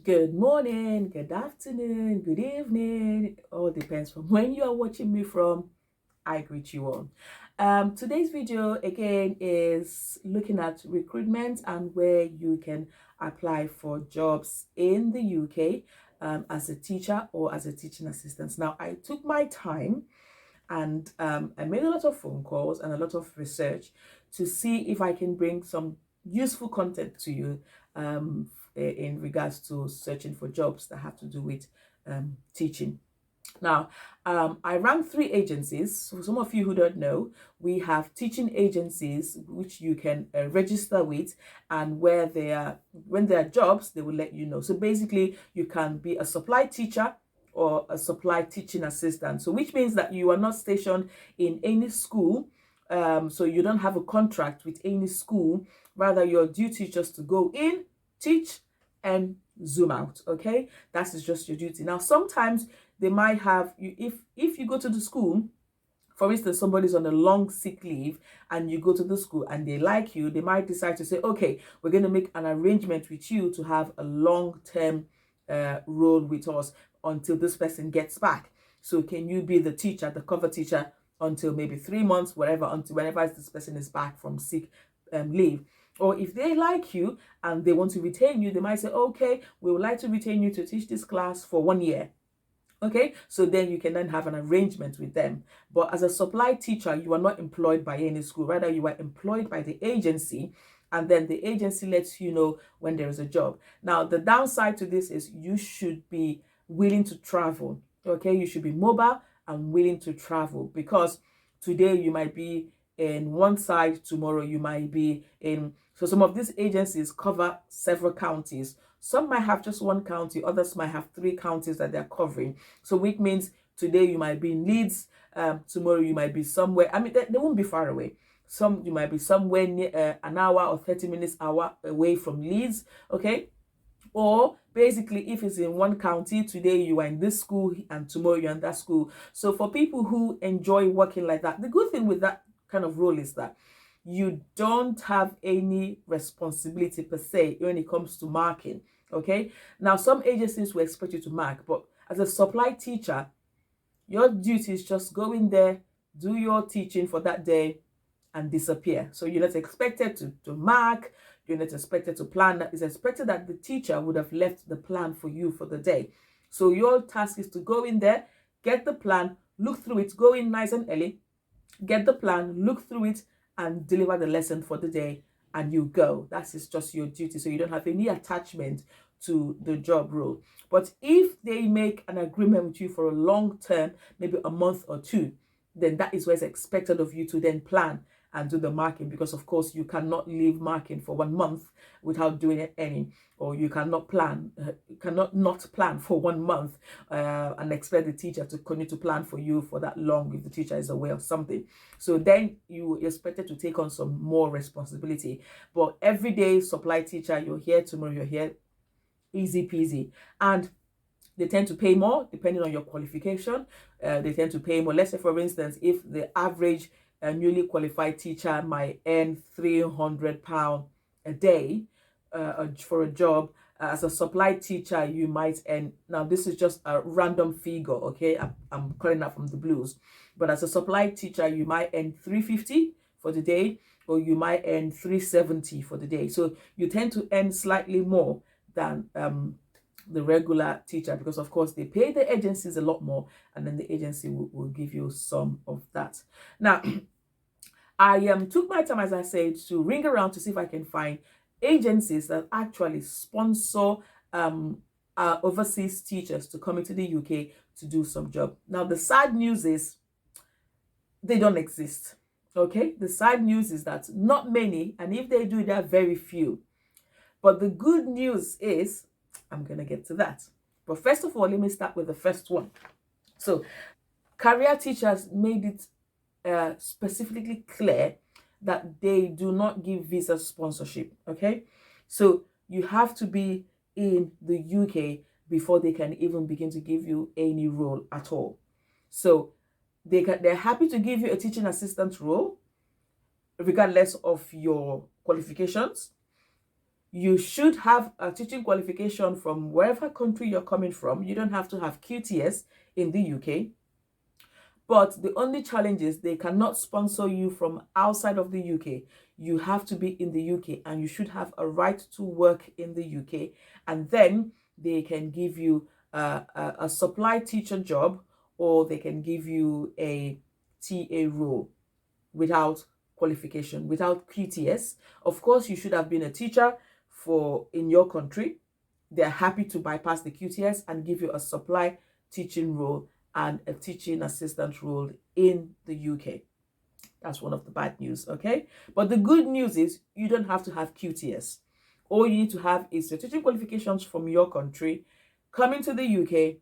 Good morning, good afternoon, good evening. It all depends from when you are watching me from. I greet you all. Today's video again is looking at recruitment and where you can apply for jobs in the UK as a teacher or as a teaching assistant. Now, I took my time and I made a lot of phone calls and a lot of research to see if I can bring some useful content to you in regards to searching for jobs that have to do with teaching. Now, I run three agencies. For some of you who don't know, we have teaching agencies which you can register with, and when there are jobs, they will let you know. So basically, you can be a supply teacher or a supply teaching assistant. So which means that you are not stationed in any school. So you don't have a contract with any school. Rather, your duty is just to go in, teach, and zoom out. Okay, that is just your duty. Now, sometimes they might have you if you go to the school. For instance, somebody's on a long sick leave and you go to the school and they like you, they might decide to say, okay, we're going to make an arrangement with you to have a long-term role with us until this person gets back. So can you be the teacher, the cover teacher, until maybe 3 months, whatever, until whenever this person is back from sick leave. Or if they like you and they want to retain you, they might say, okay, we would like to retain you to teach this class for 1 year. Okay, so then you can then have an arrangement with them. But as a supply teacher, you are not employed by any school. Rather, you are employed by the agency, and then the agency lets you know when there is a job. Now, the downside to this is you should be willing to travel. Okay, you should be mobile and willing to travel, because today you might be in one side, tomorrow you might be in. So some of these agencies cover several counties. Some might have just one county, others might have three counties that they're covering. So which means today you might be in Leeds, tomorrow you might be somewhere. I mean, they won't be far away. Some you might be somewhere near an hour or 30 minutes hour away from Leeds. Okay. Or basically, if it's in one county, today you are in this school and tomorrow you're in that school. So for people who enjoy working like that, the good thing with that kind of role is that you don't have any responsibility per se when it comes to marking. Okay. Now, some agencies will expect you to mark, but as a supply teacher, your duty is just go in there, do your teaching for that day, and disappear. So you're not expected to mark, you're not expected to plan. It's expected that the teacher would have left the plan for you for the day. So your task is to go in there, get the plan, look through it, go in nice and early, get the plan, look through it, and deliver the lesson for the day, and you go. That is just your duty. So you don't have any attachment to the job role. But if they make an agreement with you for a long term, maybe a month or two, then that is what's expected of you to then plan and do the marking, because of course you cannot leave marking for 1 month without doing any, or you cannot not plan for 1 month and expect the teacher to continue to plan for you for that long if the teacher is away or something. So then you are expected to take on some more responsibility. But everyday supply teacher, you're here, tomorrow you're here, easy peasy. And they tend to pay more depending on your qualification. They tend to pay more. Let's say, for instance, if the average newly qualified teacher might earn £300 a day for a job, as a supply teacher, you might earn, now this is just a random figure, okay? I'm calling that from the blues. But as a supply teacher, you might earn 350 for the day, or you might earn 370 for the day. So you tend to earn slightly more than the regular teacher, because of course they pay the agencies a lot more, and then the agency will give you some of that. Now, I took my time, as I said, to ring around to see if I can find agencies that actually sponsor overseas teachers to come into the UK to do some job. Now, the sad news is they don't exist. Okay, the sad news is that not many, and if they do, they're very few. But the good news is, I'm going to get to that. But first of all, let me start with the first one. So, career teachers made it specifically clear that they do not give visa sponsorship. Okay, so you have to be in the UK before they can even begin to give you any role at all. So they're happy to give you a teaching assistant role regardless of your qualifications. You should have a teaching qualification from wherever country you're coming from. You don't have to have QTS in the UK. But the only challenge is they cannot sponsor you from outside of the UK. You have to be in the UK, and you should have a right to work in the UK. And then they can give you a supply teacher job, or they can give you a TA role without qualification, without QTS. Of course, you should have been a teacher in your country. They're happy to bypass the QTS and give you a supply teaching role and a teaching assistant role in the UK. That's one of the bad news, okay? But the good news is you don't have to have QTS. All you need to have is your teaching qualifications from your country, come into the UK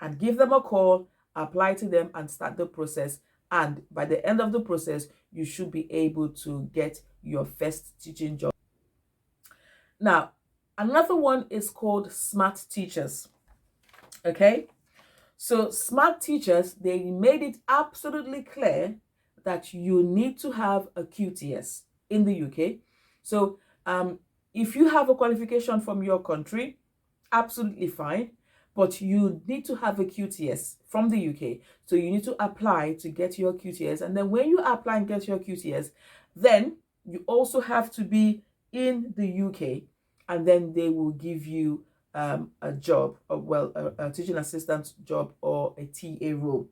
and give them a call, apply to them and start the process. And by the end of the process, you should be able to get your first teaching job. Now, another one is called Smart Teachers, okay? So Smart Teachers, they made it absolutely clear that you need to have a QTS in the UK. So if you have a qualification from your country, absolutely fine, but you need to have a QTS from the UK. So you need to apply to get your QTS. And then when you apply and get your QTS, then you also have to be in the UK, and then they will give you a job, a teaching assistant job or a TA role.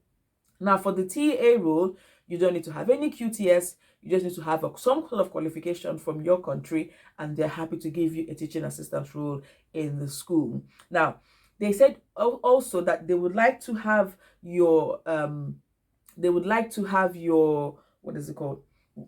Now, for the TA role, you don't need to have any QTS. You just need to have some sort of qualification from your country, and they're happy to give you a teaching assistant role in the school. Now, they said also that they would like to have your, what is it called?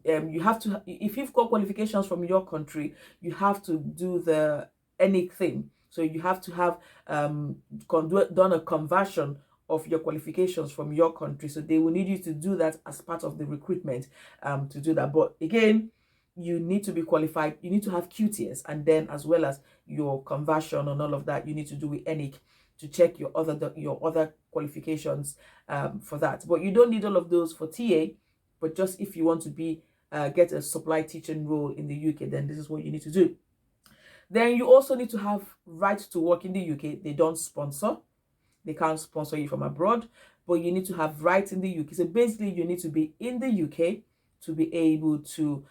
You have to, if you've got qualifications from your country, you have to do the anything. So you have to have done a conversion of your qualifications from your country. So they will need you to do that as part of the recruitment to do that. But again, you need to be qualified. You need to have QTS, and then as well as your conversion and all of that, you need to do with ENIC to check your other qualifications for that. But you don't need all of those for TA. But just if you want to be get a supply teaching role in the UK, then this is what you need to do. Then you also need to have right to work in the UK. They don't sponsor. They can't sponsor you from abroad, but you need to have rights in the UK. So basically, you need to be in the UK to be able to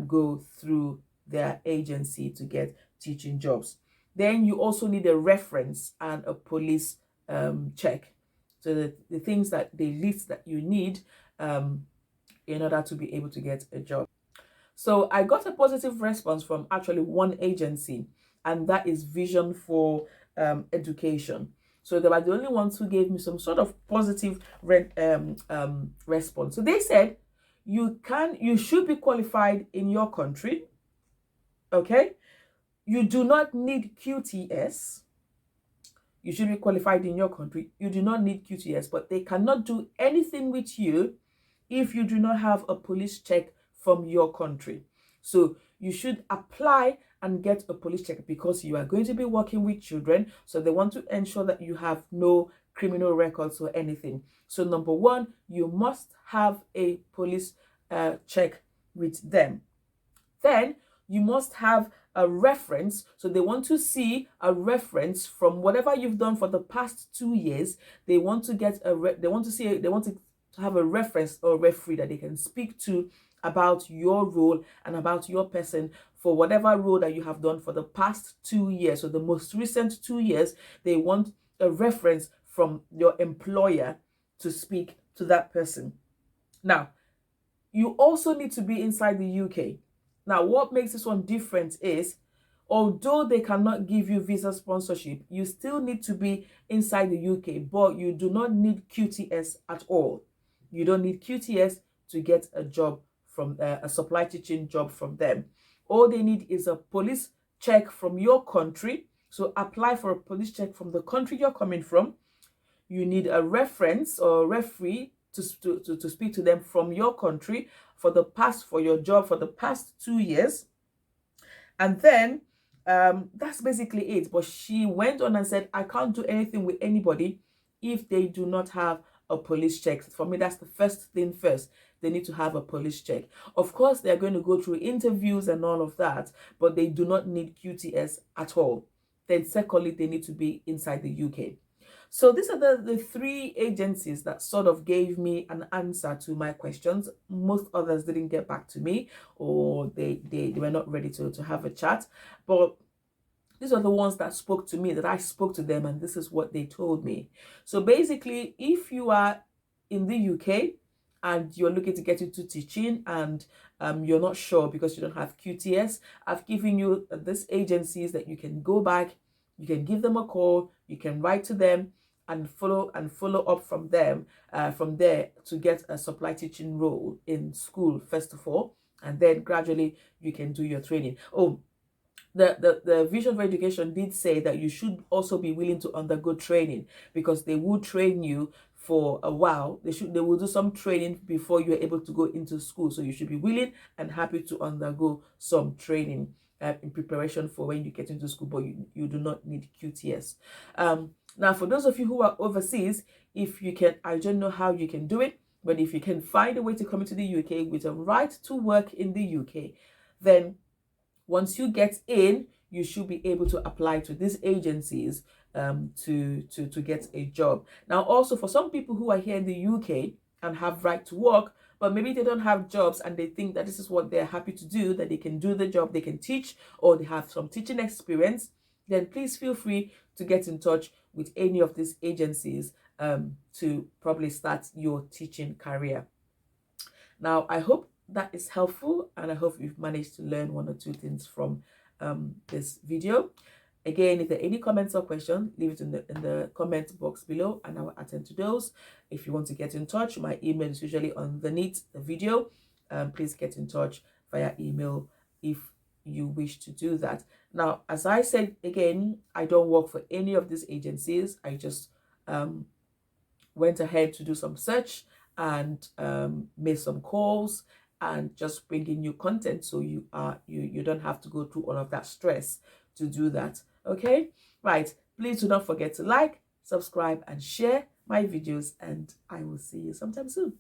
go through their agency to get teaching jobs. Then you also need a reference and a police check. So the things that they list that you need in order to be able to get a job. So I got a positive response from actually one agency, and that is Vision for Education. So they were the only ones who gave me some sort of positive response. So they said you should be qualified in your country. Okay, you do not need QTS. You should be qualified in your country. You do not need QTS, but they cannot do anything with you if you do not have a police check from your country. So you should apply and get a police check because you are going to be working with children. So they want to ensure that you have no criminal records or anything. So number one, you must have a police check with them. Then you must have a reference. So they want to see a reference from whatever you've done for the past 2 years. They want to get they want to have a reference or referee that they can speak to about your role and about your person for whatever role that you have done for the past 2 years. So the most recent 2 years, they want a reference from your employer to speak to that person. Now, you also need to be inside the UK. Now, what makes this one different is, although they cannot give you visa sponsorship, you still need to be inside the UK, but you do not need QTS at all. You don't need QTS to get a job from a supply teaching job from them. All they need is a police check from your country. So apply for a police check from the country you're coming from. You need a reference or referee to speak to them from your country for your job for the past 2 years. And then that's basically it. But she went on and said, I can't do anything with anybody if they do not have a police check. For me, that's the first thing first. they need to have a police check. Of course, they're going to go through interviews and all of that, but they do not need QTS at all. Then secondly, they need to be inside the UK. So these are the three agencies that sort of gave me an answer to my questions. Most others didn't get back to me, or they were not ready to have a chat. But these are the ones that spoke to me, that I spoke to them, and this is what they told me. So basically, if you are in the UK and you're looking to get into teaching and you're not sure because you don't have QTS, I've given you these agencies that you can go back, you can give them a call, you can write to them and follow up from them from there to get a supply teaching role in school first of all, and then gradually you can do your training. Oh, the Vision for Education did say that you should also be willing to undergo training, because they will train you for a while. They will do some training before you're able to go into school. So you should be willing and happy to undergo some training in preparation for when you get into school, but you do not need QTS. Now, for those of you who are overseas, if you can, I don't know how you can do it, but if you can find a way to come into the UK with a right to work in the UK, then once you get in, you should be able to apply to these agencies to get a job. Now, also for some people who are here in the UK and have right to work, but maybe they don't have jobs and they think that this is what they're happy to do, that they can do the job, they can teach, or they have some teaching experience, then please feel free to get in touch with any of these agencies to probably start your teaching career. Now, I hope that is helpful, and I hope you've managed to learn one or two things from this video. Again, if there are any comments or questions, leave it in the comment box below and I will attend to those. If you want to get in touch, my email is usually underneath the video. Please get in touch via email if you wish to do that. Now, as I said again, I don't work for any of these agencies. I just went ahead to do some search and made some calls and just bringing you content, so you don't have to go through all of that stress to do that. Okay, right, please do not forget to like, subscribe and share my videos, and I will see you sometime soon.